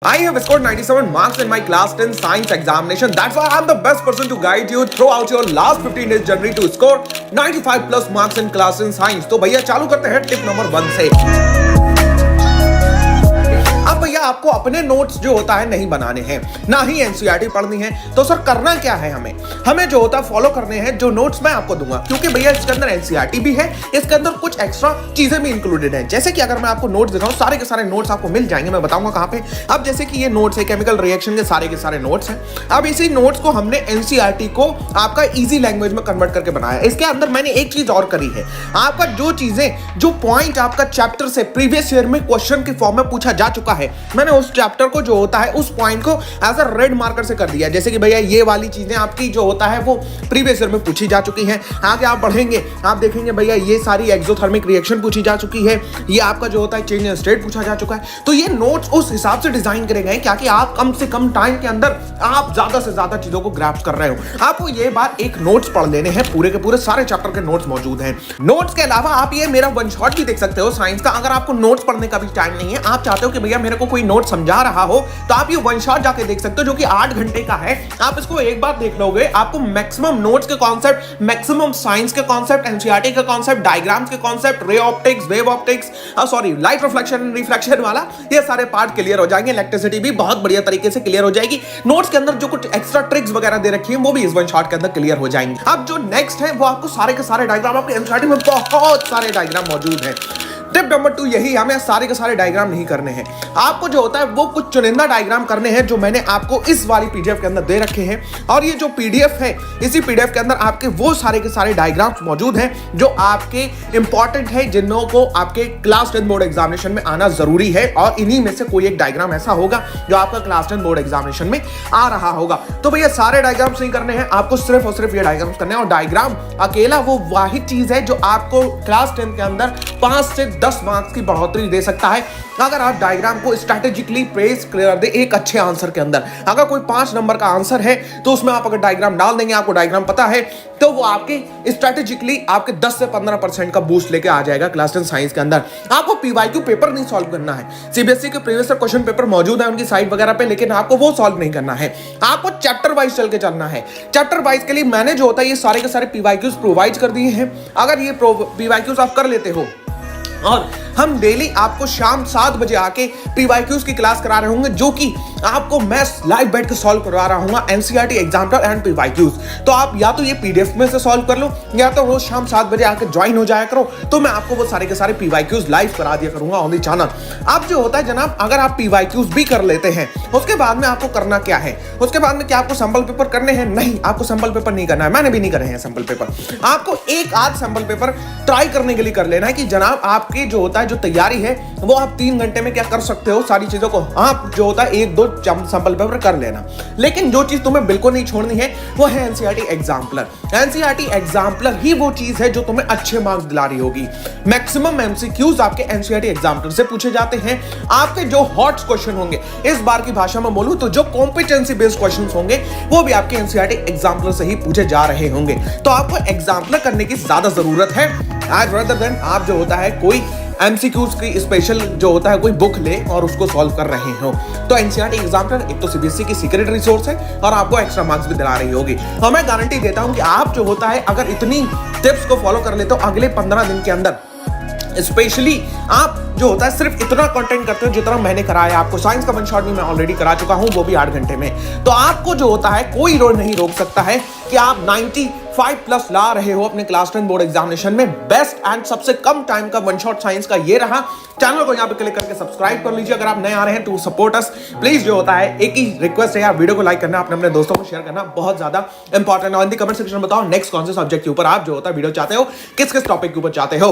I have scored 97 marks in my class 10 science examination. That's why I'm the best person to guide you throughout your last 15 days journey to score 95 plus marks in class 10 science. तो भैया चालू करते हैं tip number 1 से। अब भैया आपको अपने नोट्स जो होता है नहीं बनाने हैं, ना ही एनसीईआरटी पढ़नी है। तो सर करना क्या है हमें जो होता है फॉलो करने हैं जो नोट्स मैं आपको दूंगा, क्योंकि भैया इसके अंदर एनसीईआरटी भी है, इसके अंदर कुछ एक्स्ट्रा चीजें भी इंक्लूडेड हैं। जैसे कि अगर मैं आपको नोट्स दिखाऊं, सारे के सारे नोट्स आपको मिल जाएंगे, मैं बताऊंगा कहां पे। अब जैसे कि ये नोट्स है केमिकल रिएक्शन के सारे नोट्स हैं। अब इसी नोट्स को हमने एनसीईआरटी को आपका इजी लैंग्वेज में कन्वर्ट करके बनाया। इसके अंदर मैंने एक चीज और करी है, आपका जो चीजें जो पॉइंट आपका चैप्टर से प्रीवियस ईयर में क्वेश्चन की फॉर्म में पूछा जा चुका है, मैंने उस चैप्टर को जो होता है उस पॉइंट को एज अ रेड मार्कर से कर दिया। जैसे कि भैया ये वाली चीजें आपकी जो होता है वो प्रीवियस ईयर में पूछी जा चुकी हैं। आगे आप बढ़ेंगे आप देखेंगे भैया ये सारी एक्सोथर्मिक रिएक्शन पूछी जा चुकी है, ये आपका जो होता है चेंज इन स्टेट पूछा जा चुका है। तो ये नोट्स उस हिसाब से डिजाइन करे गए कि आप कम से कम टाइम के अंदर आप ज्यादा से ज्यादा चीजों को ग्रैप्स कर रहे हो। आपको ये बात एक नोट्स पढ़ लेने हैं, पूरे के पूरे सारे चैप्टर के नोट्स मौजूद हैं। नोट्स के अलावा आप ये मेरा वन शॉट भी देख सकते हो साइंस का। अगर आपको नोट्स पढ़ने का भी टाइम नहीं है, आप चाहते हो कि भैया मेरे को कोई नोट समझा रहा हो, तो आप ये वन शॉट जाके देख सकते हो जो कि 8 घंटे का है। आप इसको एक बार देख लोगे, आपको मैक्सिमम नोट्स के कॉन्सेप्ट, मैक्सिमम साइंस के कॉन्सेप्ट, एनसीईआरटी के कॉन्सेप्ट, डायग्राम्स के concept, ray optics, wave optics, sorry light reflection reflection वाला, ये सारे पार्ट क्लियर हो जाएंगे। इलेक्ट्रिसिटी भी बहुत बढ़िया तरीके से क्लियर हो जाएगी। नोट्स के अंदर जो कुछ एक्स्ट्रा ट्रिक्स वगैरह दे रखी है वो भी इस वन शॉट के अंदर क्लियर हो जाएंगे। अब जो नेक्स्ट है वो आपको सारे के सारे डायग्राम, आपके एनसीईआरटी में बहुत सारे डायग्राम मौजूद हैं। टिप नंबर 2 यही, हमें सारे के सारे डायग्राम नहीं करने हैं। आपको जो होता है वो कुछ चुनिंदा डायग्राम करने हैं जो मैंने आपको इस वाली पीडीएफ के अंदर दे रखे हैं। और ये जो पीडीएफ है, इसी पीडीएफ के अंदर आपके वो सारे के सारे डायग्राम्स मौजूद हैं जो आपके इंपॉर्टेंट है, जिन्हों को आपके क्लास 10 बोर्ड एग्जामिनेशन में आना जरूरी है। और इन्हीं में से कोई एक डायग्राम ऐसा होगा जो आपका क्लास 10 बोर्ड एग्जामिनेशन में आ रहा होगा। तो भैया सारे डायग्राम्स नहीं करने हैं, आपको सिर्फ और सिर्फ ये डायग्राम्स करने हैं। और डायग्राम अकेला वो वाहिद चीज है जो आपको क्लास 10 के अंदर 5 से 10 मार्क्स की बढ़ोतरी दे सकता है, अगर आप डायग्राम को स्ट्रेटेजिकली प्लेस कर दे एक अच्छे आंसर के अंदर। अगर कोई 5 नंबर का आंसर है तो उसमें आप अगर डायग्राम डाल देंगे, आपको डायग्राम पता है, तो वो आपके स्ट्रेटेजिकली आपके 10 से 15% का बूस्ट लेके आ जाएगा क्लास 10 साइंस के अंदर। आपको पीवाईक्यू पेपर नहीं सॉल्व करना है, सीबीएसई के प्रीवियस क्वेश्चन पेपर मौजूद है उनकी साइट वगैरह पे, लेकिन आपको वो सॉल्व नहीं करना है। आपको चैप्टर वाइज चल के चलना है। चैप्टर वाइज के लिए मैंने जो होता है ये सारे के सारे पीवाईक्यूज प्रोवाइड कर दिए हैं। अगर ये पीवाईक्यूज आप कर लेते हो, और हम डेली आपको शाम 7 बजे आके पीवाईक्यूज की क्लास करा रहे होंगे, जो कि आपको मैं लाइव बैठ के सॉल्व करवा रहा हूँ एनसीईआरटी एग्जाम्पल एंड पीवाईक्यूज। तो आप या तो ये पीडीएफ में से सॉल्व कर लो, या तो रोज शाम 7 बजे आके ज्वाइन हो जाया करो, तो मैं आपको वो सारे के सारे पीवाईक्यूज लाइव करा दिया करूंगा ऑन द चैनल। अब जो होता है जनाब, अगर आप पीवाईक्यूज भी कर लेते हैं, उसके बाद में आपको करना क्या है, उसके बाद में क्या आपको सैंपल पेपर करने हैं? नहीं, आपको सैंपल पेपर नहीं करना है, मैंने भी नहीं करे हैं सैंपल पेपर। आपको एक आध सैंपल पेपर ट्राई करने के लिए कर लेना है कि जनाब आपके जो होता है जो तैयारी है वो आप 3 घंटे में क्या कर सकते हो, सारी चीजों को आप जो होता है 1-2 सैंपल पेपर कर लेना। लेकिन जो चीज तुम्हें बिल्कुल नहीं छोड़नी है वो है एनसीईआरटी एग्जाम्पलर। एनसीईआरटी एग्जाम्पलर ही वो चीज है जो तुम्हें अच्छे मार्क्स दिला रही होगी। मैक्सिमम एमसीक्यूज आपके एनसीईआरटी एग्जाम्पलर से पूछे जाते हैं। आपके जो हॉट क्वेश्चन होंगे, इस बार की भाषा में बोलूं तो जो कॉम्पिटेंसी बेस्ड क्वेश्चन होंगे, वो भी आपके एनसीईआरटी एग्जाम्पलर से ही पूछे जा रहे होंगे। तो आपको एग्जाम्पलर करने की ज्यादा जरूरत है एज रेदर देन आप जो होता है कोई एमसीक्यूज की स्पेशल जो होता है कोई बुक ले और उसको सॉल्व कर रहे हो। तो एनसीईआरटी एग्जाम्पलर एक तो सीबीएसई की सीक्रेट रिसोर्स है और आपको एक्स्ट्रा मार्क्स भी दिला रही होगी। और मैं गारंटी देता हूं कि आप जो होता है अगर इतनी टिप्स को फॉलो कर लेते हो, अगले 15 दिन के अंदर स्पेशली आप जो होता है सिर्फ इतना कंटेंट करते हो जितना मैंने कराया आपको। साइंस का वन शॉट भी मैं ऑलरेडी करा चुका हूं, वो भी 8 घंटे में। तो आपको जो होता है कोई रोड नहीं रोक सकता है कि आप 95 प्लस ला रहे हो अपने क्लास 10 बोर्ड एग्जामिनेशन में। बेस्ट एंड सबसे कम टाइम का वन शॉट साइंस का ये रहा। चैनल को यहाँ पे क्लिक करके सब्सक्राइब कर लीजिए अगर आप नए आ रहे हैं टू सपोर्ट अस। प्लीज जो होता है एक ही रिक्वेस्ट है यार, वीडियो को लाइक करना, अपने दोस्तों को शेयर करना बहुत ज्यादा इंपॉर्टेंट है। और इन द कमेंट सेक्शन में बताओ नेक्स्ट कौन से सब्जेक्ट के ऊपर आप जो होता है वीडियो चाहते हो, किस किस टॉपिक के ऊपर चाहते हो।